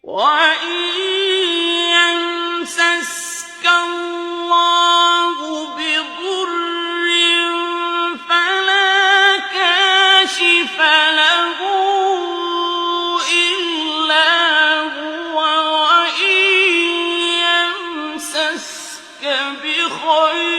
وَإِن يَمْسَسْكَ اللَّهُ بِضُرٍّ فَلَا كَاشِفَ لَهُ إِلَّا هُوَ وَإِن يَمْسَسْكَ بِخَيْرٍ